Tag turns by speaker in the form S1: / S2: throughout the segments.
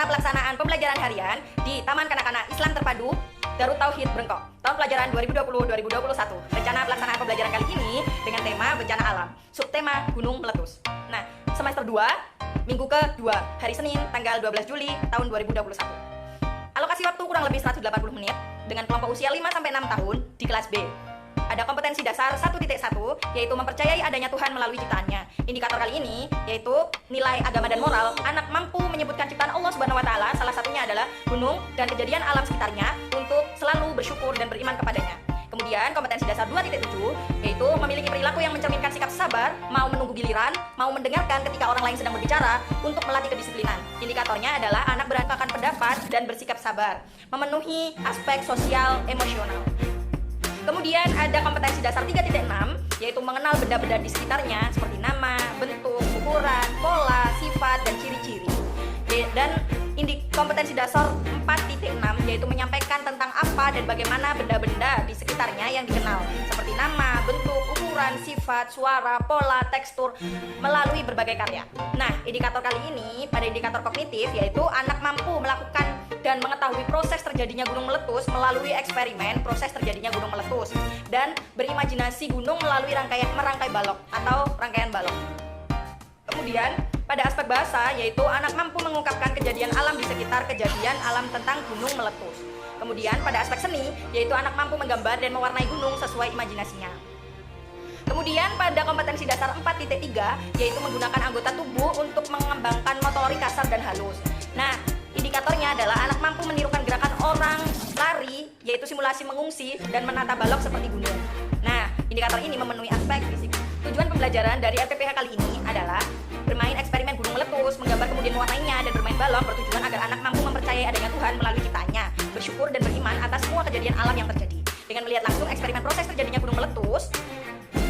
S1: rencana pelaksanaan pembelajaran harian di Taman Kanak-kanak Islam Terpadu Darut Tauhid Brengkok tahun pelajaran 2020-2021. Rencana pelaksanaan pembelajaran kali ini dengan tema bencana alam, subtema gunung meletus. Nah, semester 2, minggu ke-2, hari Senin, tanggal 12 Juli tahun 2021. Alokasi waktu kurang lebih 180 menit dengan kelompok usia 5-6 tahun di kelas B. Ada kompetensi dasar 1.1, yaitu mempercayai adanya Tuhan melalui ciptaannya. Indikator kali ini yaitu nilai agama dan moral. Anak mampu menyebutkan ciptaan Allah Subhanahu wa taala, salah satunya adalah gunung dan kejadian alam sekitarnya, untuk selalu bersyukur dan beriman kepadanya. Kemudian kompetensi dasar 2.7, yaitu memiliki perilaku yang mencerminkan sikap sabar, mau menunggu giliran, mau mendengarkan ketika orang lain sedang berbicara, untuk melatih kedisiplinan. Indikatornya adalah anak berangkakan pendapat dan bersikap sabar, memenuhi aspek sosial emosional. Kemudian ada kompetensi dasar 3.6, yaitu mengenal benda-benda di sekitarnya seperti nama, bentuk, ukuran, pola, sifat, dan ciri-ciri. Dan kompetensi dasar 4.6, yaitu menyampaikan tentang apa dan bagaimana benda-benda di sekitarnya yang dikenal seperti nama, bentuk, ukuran, sifat, suara, pola, tekstur melalui berbagai karya. Nah, indikator kali ini pada indikator kognitif, yaitu anak mampu melakukan dan mengetahui proses terjadinya gunung meletus melalui eksperimen proses terjadinya gunung meletus, dan berimajinasi gunung melalui merangkai balok atau rangkaian balok. Kemudian pada aspek bahasa, yaitu anak mampu mengungkapkan kejadian alam di sekitar kejadian alam tentang gunung meletus. Kemudian pada aspek seni, yaitu anak mampu menggambar dan mewarnai gunung sesuai imajinasinya. Kemudian pada kompetensi dasar 4.3, yaitu menggunakan anggota tubuh untuk mengembangkan motorik kasar dan halus. Nah, indikatornya adalah anak mampu menirukan gerakan orang lari, yaitu simulasi mengungsi dan menata balok seperti gunung. Nah, indikator ini memenuhi aspek fisik. Tujuan pembelajaran dari RPPH kali ini adalah bermain eksperimen gunung meletus, menggambar kemudian mewarnainya, dan bermain balok, bertujuan agar anak mampu mempercayai adanya Tuhan melalui ciptaannya, bersyukur dan beriman atas semua kejadian alam yang terjadi. Dengan melihat langsung eksperimen proses terjadinya gunung meletus,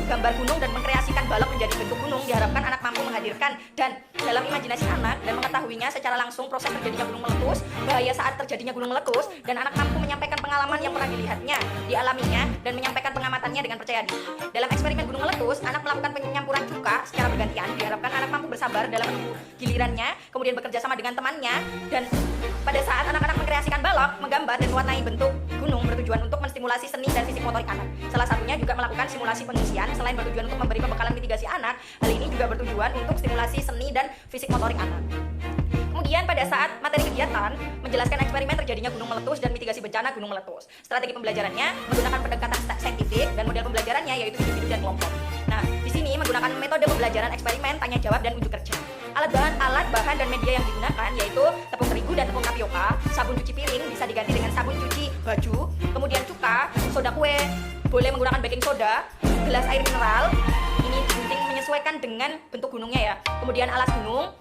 S1: gambar gunung dan mengkreasikan balok menjadi bentuk gunung, diharapkan anak mampu menghadirkan dan dalam imajinasi anak dan mengetahuinya secara langsung proses terjadinya gunung meletus, bahaya saat terjadinya gunung meletus, dan anak mampu menyampaikan pengalaman yang pernah dilihatnya, dialaminya, dan menyampaikan pengamatannya dengan percaya diri. Dalam eksperimen gunung meletus, anak melakukan penyampuran cuka secara bergantian, diharapkan anak mampu bersabar dalam menunggu gilirannya, kemudian bekerja sama dengan temannya, dan pada saat anak-anak mengkreasikan balok, menggambar dan mewarnai bentuk gunung, bertujuan untuk menstimulasi seni dan fisik motorik anak. Salah satunya juga melakukan simulasi pengungsian. Selain bertujuan untuk memberi pembekalan mitigasi anak, hal ini juga bertujuan untuk stimulasi seni dan fisik motorik anak. Kemudian pada saat materi kegiatan menjelaskan eksperimen terjadinya gunung meletus dan mitigasi bencana gunung meletus. Strategi pembelajarannya menggunakan pendekatan saintifik dan model pembelajarannya yaitu individu dan kelompok. Nah, di sini menggunakan metode pembelajaran eksperimen, tanya jawab, dan ujuk kerja. Alat bahan dan media yang digunakan yaitu tepung terigu dan tepung tapioka, sabun cuci piring bisa diganti dengan sabun cuci baju, kemudian cuka, soda kue, boleh menggunakan baking soda, gelas air mineral, ini digunting menyesuaikan dengan bentuk gunungnya ya. Kemudian alas gunung,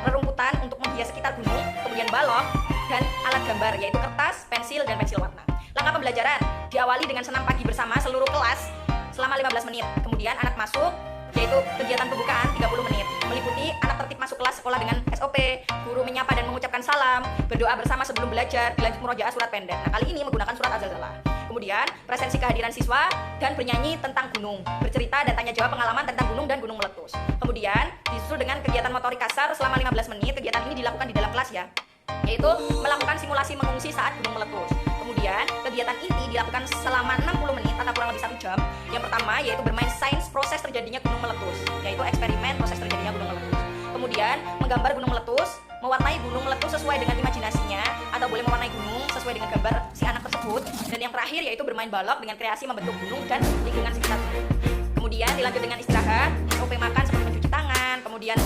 S1: rerumputan untuk menghias sekitar gunung, kemudian balok, dan alat gambar yaitu kertas, pensil, dan pensil warna. Langkah pembelajaran diawali dengan senam pagi bersama seluruh kelas selama 15 menit. Kemudian anak masuk, yaitu kegiatan pembukaan 30 menit. Meliputi anak tertib masuk kelas sekolah dengan SOP, guru menyapa dan mengucapkan salam, berdoa bersama sebelum belajar, dilanjut murojaah surat pendek. Nah, kali ini menggunakan surat Az-Zalzalah. Kemudian presensi kehadiran siswa dan bernyanyi tentang gunung, bercerita dan tanya jawab pengalaman tentang gunung dan gunung meletus. Kemudian disusul dengan kegiatan motorik kasar selama 15 menit. Kegiatan ini dilakukan di dalam kelas ya, yaitu melakukan simulasi mengungsi saat gunung meletus. Kemudian kegiatan ini dilakukan selama 60 menit atau kurang lebih 1 jam. Yang pertama yaitu bermain sains proses terjadinya gunung meletus, yaitu eksperimen proses terjadinya gunung meletus. Kemudian menggambar gunung meletus, mewarnai gunung meletus sesuai dengan imajinasinya, atau boleh mewarnai gunung sesuai dengan gambar si anak tersebut. Dan yang terakhir yaitu bermain balok dengan kreasi membentuk gunung dan lingkungan sekitar gunung. Kemudian dilanjut dengan istirahat, SOP makan seperti mencuci tangan, kemudian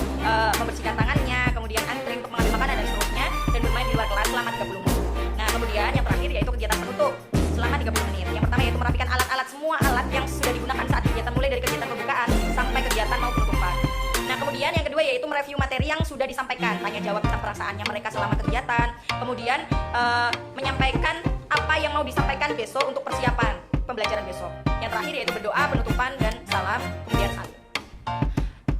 S1: membersihkan tangannya, kemudian antri untuk mengambil makanan dan seterusnya, dan bermain di luar kelas selama 30 menit. Nah, kemudian yang terakhir yaitu kegiatan penutup selama 30 menit. Yang pertama yaitu merapikan alat-alat, semua alat yang sudah digunakan saat kegiatan, mulai dari kegiatan pembukaan sampai kegiatan mau penutupan. Nah, kemudian yang kedua yaitu mereview materi yang sudah disampaikan, tanya jawab tentang perasaannya mereka selama kegiatan, kemudian menyampaikan apa yang mau disampaikan besok untuk persiapan pembelajaran besok. Yang terakhir yaitu berdoa, penutupan, dan salam, kemudian salim.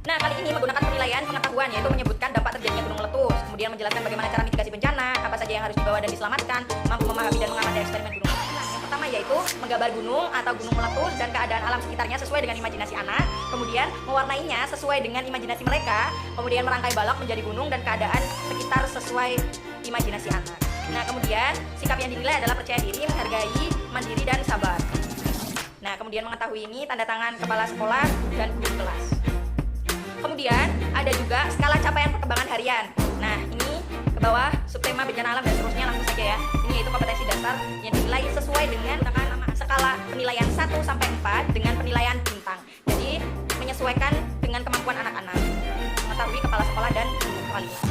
S1: Nah, kali ini menggunakan penilaian pengetahuan, yaitu menyebutkan dampak terjadinya gunung meletus, kemudian menjelaskan bagaimana cara mitigasi bencana, apa saja yang harus dibawa dan diselamatkan, mampu memahami dan mengamati eksperimen gunung meletus. Yang pertama yaitu menggambar gunung atau gunung meletus dan keadaan alam sekitarnya sesuai dengan imajinasi anak, kemudian mewarnainya sesuai dengan imajinasi mereka, kemudian merangkai balok menjadi gunung dan keadaan sekitar sesuai imajinasi anak. Nah, kemudian sikap yang dinilai adalah percaya diri, menghargai, mandiri, dan sabar. Nah, kemudian mengetahui ini tanda tangan kepala sekolah dan guru kelas. Kemudian ada juga skala capaian perkembangan harian. Nah, ini ke bawah subtema bencana alam dan seterusnya, langsung saja ya. Ini yaitu kompetensi dasar yang dinilai sesuai dengan skala penilaian 1 sampai 4 dengan penilaian bintang. Jadi menyesuaikan dengan kemampuan anak-anak. Mengetahui kepala sekolah dan guru kualitas.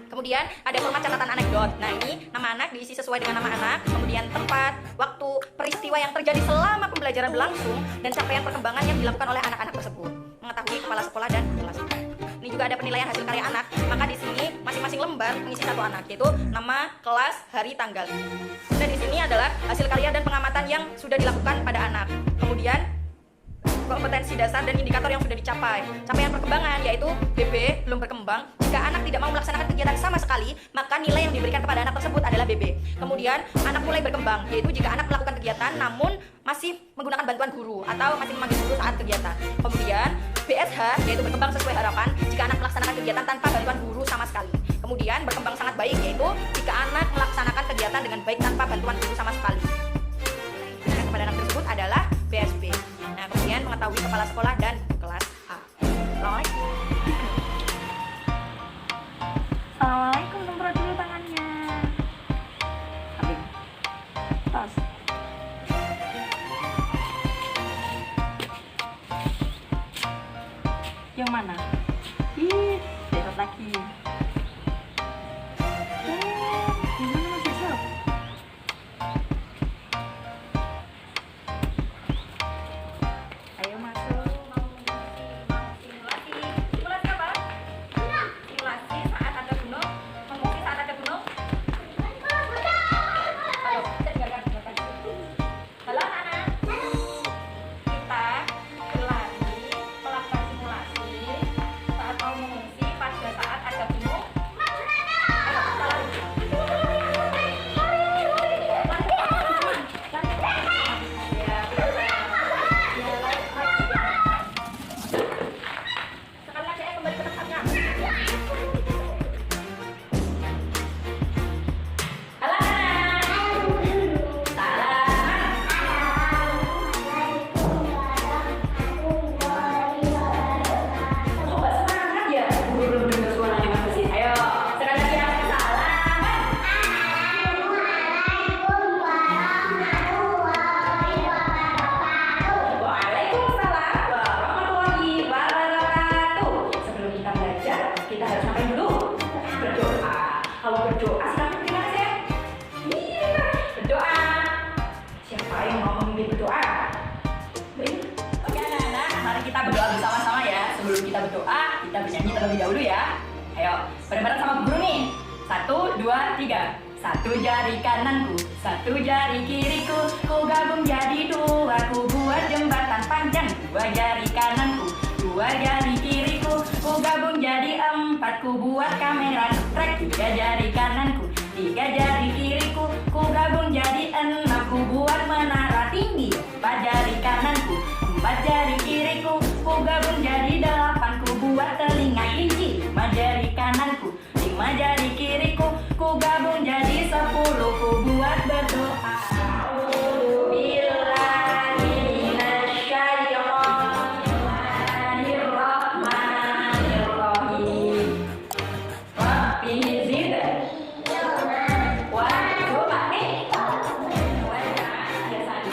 S1: Kemudian ada format catatan anekdot. Nah, ini nama anak diisi sesuai dengan nama anak, kemudian tempat, waktu, peristiwa yang terjadi selama pembelajaran berlangsung, dan capaian perkembangan yang dilakukan oleh anak-anak tersebut. Mengetahui kepala sekolah dan kelas. Ini juga ada penilaian hasil karya anak. Maka di sini masing-masing lembar mengisi satu anak, yaitu nama, kelas, hari, tanggal. Dan di sini adalah hasil karya dan pengamatan yang sudah dilakukan pada anak. Kemudian kompetensi dasar dan indikator yang sudah dicapai. Capaian perkembangan yaitu BB belum berkembang. Jika anak tidak mau melaksanakan kegiatan sama sekali, maka nilai yang diberikan kepada anak tersebut adalah BB. Kemudian anak mulai berkembang, yaitu jika anak melakukan kegiatan namun masih menggunakan bantuan guru atau masih memanggil guru saat kegiatan. Kemudian BSH yaitu berkembang sesuai harapan jika anak melaksanakan kegiatan tanpa bantuan guru sama sekali. Kemudian berkembang sangat baik yaitu jika anak melaksanakan kegiatan dengan baik tanpa bantuan guru sama sekali. Nah, kepada anak tersebut adalah BSB. Nah, kemudian mengetahui kepala sekolah dan kelas A. Assalamualaikum.
S2: Assalamualaikum, semprot dulu tangannya. Habis. Tos. Yang mana? Ih, besok lagi. Gimana Mas besok? Ayo masuk.
S1: Simulasi apa? Simulasi saat ada gunung. Mengungsi saat ada gunung. Halo, dengarkan. Halo anak. Kita berlari melakukan simulasi saat mau mengungsi pada saat ada gunung. Ayo, kita lari. Sekali lagi kembali ke tempatnya. Halo anak. Salaman. Kok gak semangat ya? Gue belum dengar suaranya Mas Besit. Ayo, sekali lagi ya. Salaman. Waalaikumsalam warahmatullahi wabarakatuh. Sebelum kita belajar, kita harus ngapain dulu? Berdoa. Kalau berdoa, silahkan gimana sih? Iya, berdoa. Siapa yang mau memimpin berdoa? Oke anak-anak, mari kita berdoa bersama-sama ya. Sebelum kita berdoa, kita bernyanyi terlebih dahulu ya. Ayo, bareng-bareng sama guru nih. 1, 2, 3. Satu jari kananku, satu jari kiriku, ku gabung jadi dua, ku buat jembatan panjang. Dua jari kananku, dua jari kiriku, ku gabung jadi 4, ku buat kamera trek. Tiga jari kananku, tiga jari kiriku, ku gabung jadi 6, ku buat menara tinggi. 4 jari kananku, 4 jari kiriku, ku gabung jadi 8, ku buat telinga kelinci. 5 jari kananku, 5 jari kiriku, ku gabung jadi 10, ku buat berdoa. Bismillahirrahmanirrahim. Rabbi zidni. Wah, coba nih. Biasanya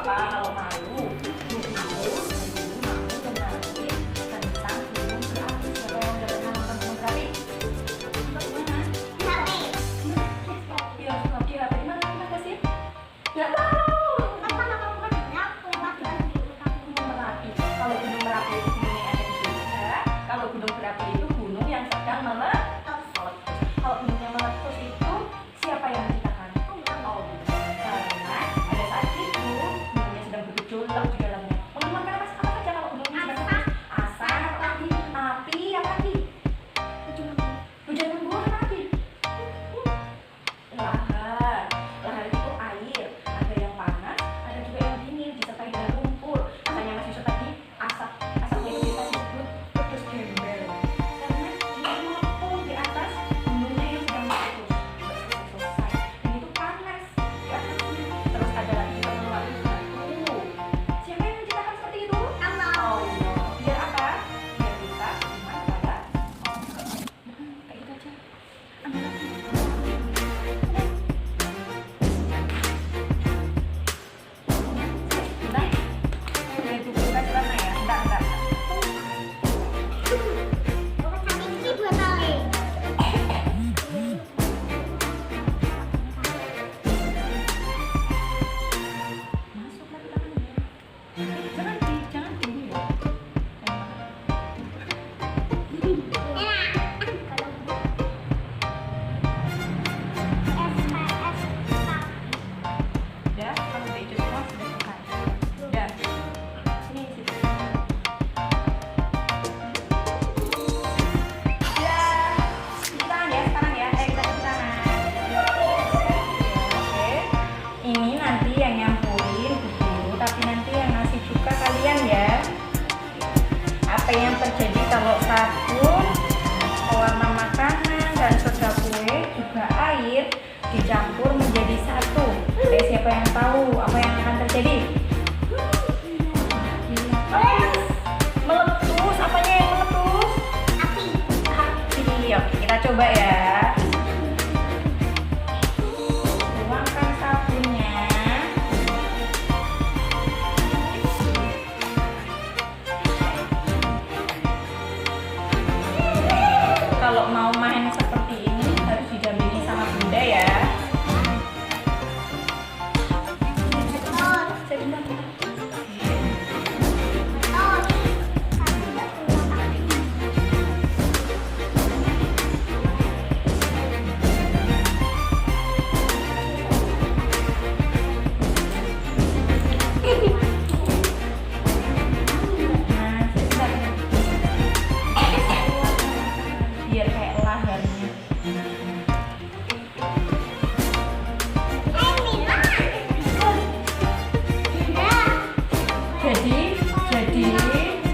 S1: apa-apa kalau malu. Tentang gunung berapi. Siapa yang udah pernah nonton gunung berapi? Iya, suka di HP. Mana sih? Nggak tahu. Merapi. Kalau gunung Merapi itu gunung yang ada di Jogja. Kalau gunung berapi itu gunung yang sedang meletus. Kalau gunung yang meletus itu siapa yang menciptakan? Oh, karena pada saat itu gunungnya sedang bergejolak di dalamnya. Mengeluarkan apa saja kalau gunungnya sedang meletus? Asap, api, apa lagi? Hujan embun, apa lagi? Lahar. Lahar itu air. Ada yang panas, ada juga yang dingin, disertai dengan lumpur. Makanya Mas Yusuf tadi asapnya itu kita disebut pedes gembel. Karena dia mengepung di atas gunungnya yang sedang meletus. Selesai. Dan itu panas di atasnya. Terus ada lagi yang mengeluarkan batu. Siapa yang menciptakan seperti itu? Allah. Biar apa? Biar kita beriman kepada Allah. Kayak gitu aja. Ambil lagi. Bentar. Ini buku kan sana ya? Enggak. Masuk lagi tangannya. Jangan di. Udah, kalau udah hijau semua sudah selesai. Udah. Sini, sini. Ya, cuci tangan ya sekarang ya. Kita cuci tangan. Oke. Ini nanti yang nyampurin Bu Guru, tapi nanti yang ngasih juga kalian ya. Apa yang terjadi kalau sabun, pewarna makanan, dan soda kue juga air dicampur menjadi satu? Siapa yang tahu apa yang akan terjadi? Meletus. Apanya yang meletus? Api. Oke, kita coba ya. Tuangkan sabunnya. Kalau mau main seperti ini harus didampingi sama bunda ya. Biar kayak laharnya. Jadi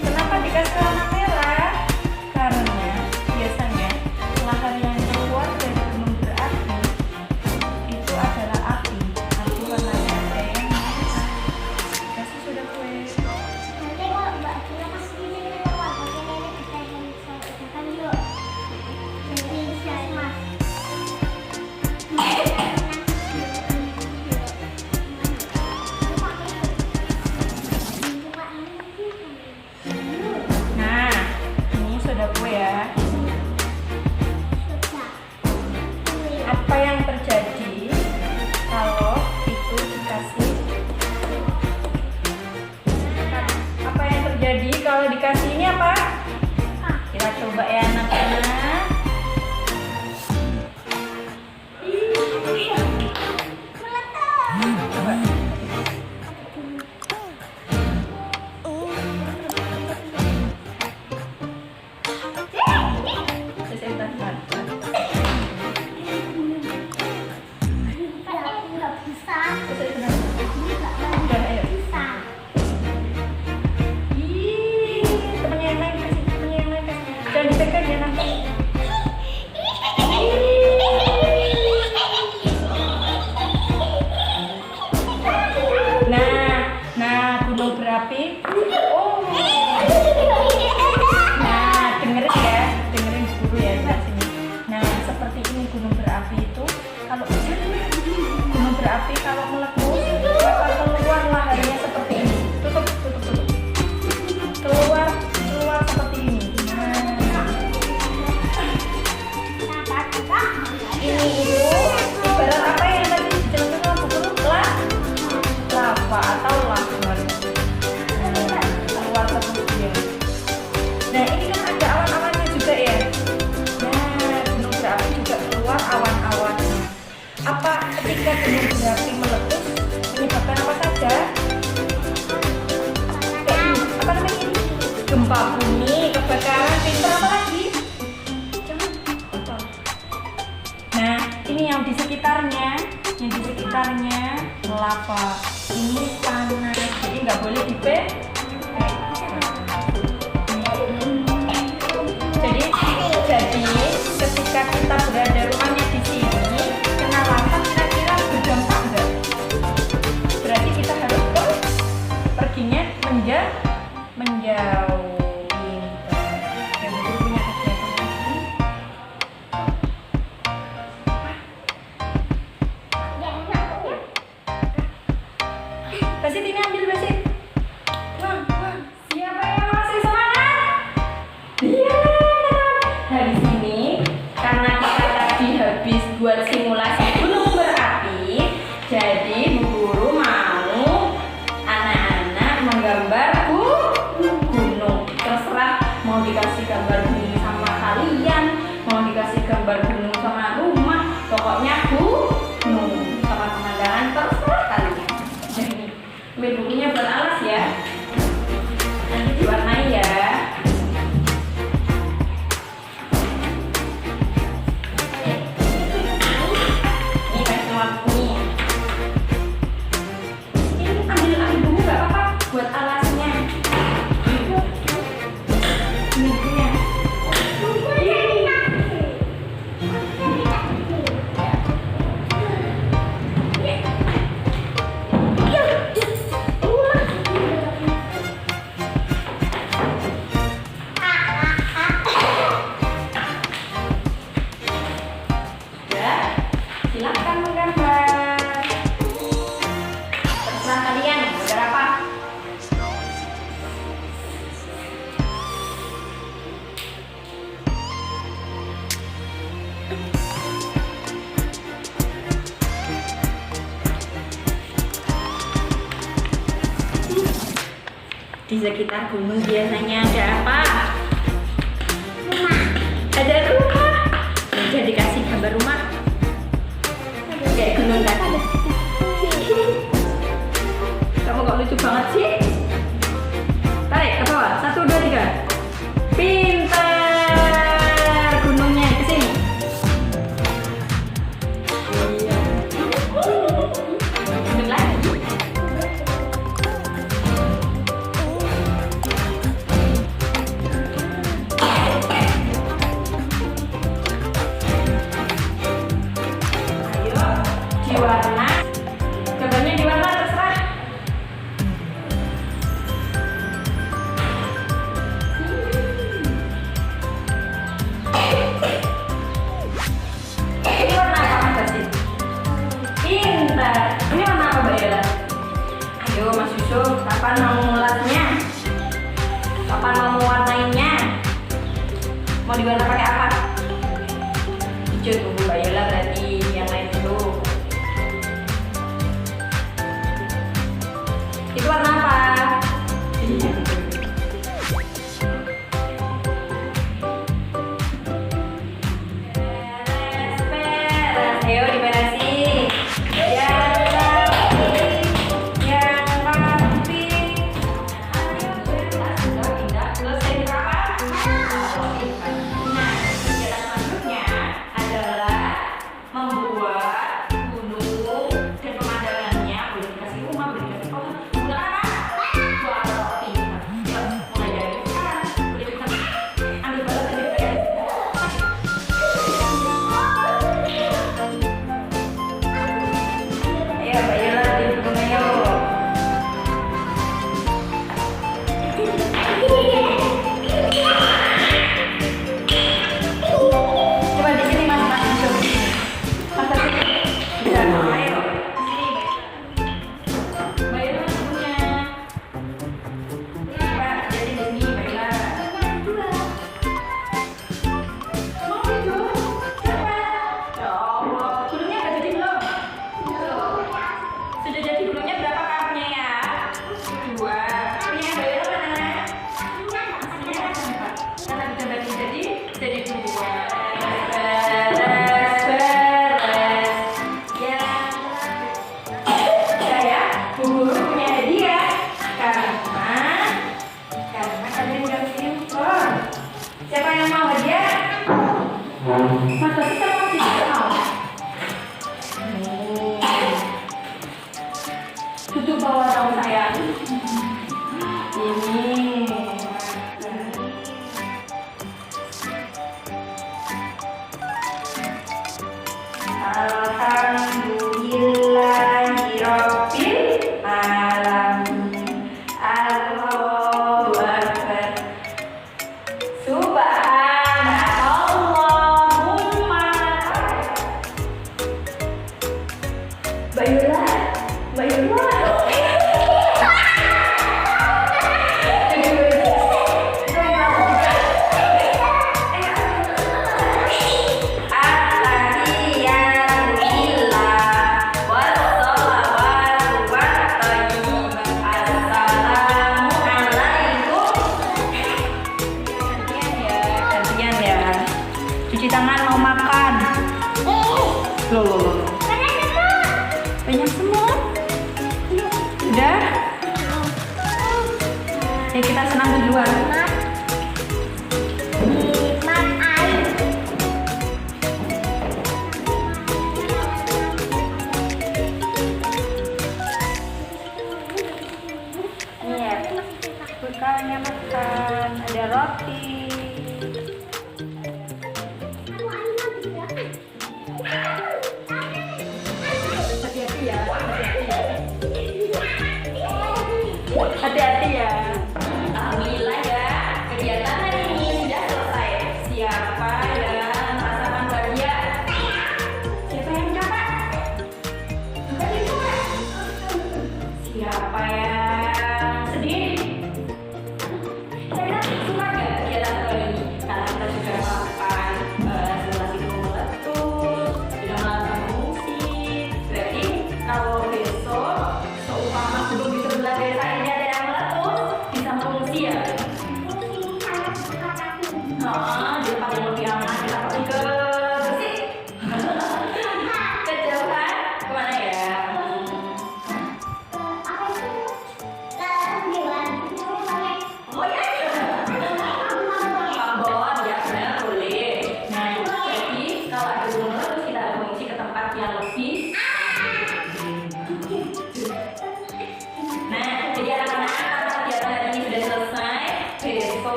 S1: kenapa dikasih warna merah? Karena biasanya lahar yang keluar dari gunung berapi itu adalah api. Api warnanya ada yang merah. Kasih sudah kue. Nah, ini sudah kue ya. Apa yang terjadi kalau itu dikasih? Apa yang terjadi kalau dikasih ini apa? Kita coba ya anak-anak. Coba. Bentar. Udah, ayo. Ih, temennya yang lain kasih, temennya yang lain kasih. Jangan dipegang ya nanti. Nah, gunung berapi. Oh. Nah, dengerin ya, dengerin dulu ya di sini. Nah, seperti ini gunung berapi itu kalau meletus bakal keluar laharnya gunung berapi meletus menyebabkan apa saja? Apa namanya ini? Gempa bumi, kebakaran, pinter apa lagi? Jangan apa? Nah, ini yang di sekitarnya lava. Ini panas, jadi nggak boleh jadi ketika kita berada rumahnya di sini kena lava, kira-kira berdampak enggak? Berarti kita harus perginya menjauh. Yang betul punya kegiatan lagi. Basit, ini ambil Basit. Buang. Siapa yang masih semangat? Iya. Hari sini karena kita tadi habis buat simulasi gunung berapi, jadi Bu Guru mau anak-anak menggambar gunung. Terserah mau dikasih gambar gunung sama kalian, mau dikasih gambar gunung sama rumah, pokoknya gunung sama pemandangan terserah kalian. Jadi ambil bukunya buat alas ya, nanti diwarnai ya. Buat alasnya ya, silakan menggambar. Terserah kalian gambar apa. Di sekitar gunung biasanya ada apa? Rumah. Ada rumah. Udah dikasih gambar rumah. Kayak gunung kan ada. Kamu kok lucu banget sih? Tarik ke bawah. 1, 2, 3. Pintar. Gunungnya ke sini. Iya. Gunung lagi. Diwarna, gambarnya diwarna terserah. Ini warna apa Mas Basit? Pintar. Ini warna apa Mbak Yola? Ayo Mas Yusuf, kapan mau ngulasnya? Kapan mau mewarnainya? Mau diwarna pakai apa? Hijau tunggu Mbak Yola, berarti yang lain dulu. Itu warna apa? Beres. Ayo diberesin. Yang rapi. Ayo beres. Sudah pindah. Selesai berapa? Nah, kegiatan selanjutnya adalah Mbak Yula. Mbak Yula. Gantian ya. Cuci tangan mau makan. Loh. Banyak semut. Udah? Ya kita senang duluan. Nih ya, bekalnya makan. Ada roti. Hati-hati ya. Hati-hati ya. Alhamdulillah ya, kegiatan hari ini sudah selesai. Siapa yang merasakan bahagia? Siapa yang mencoba? Siapa yang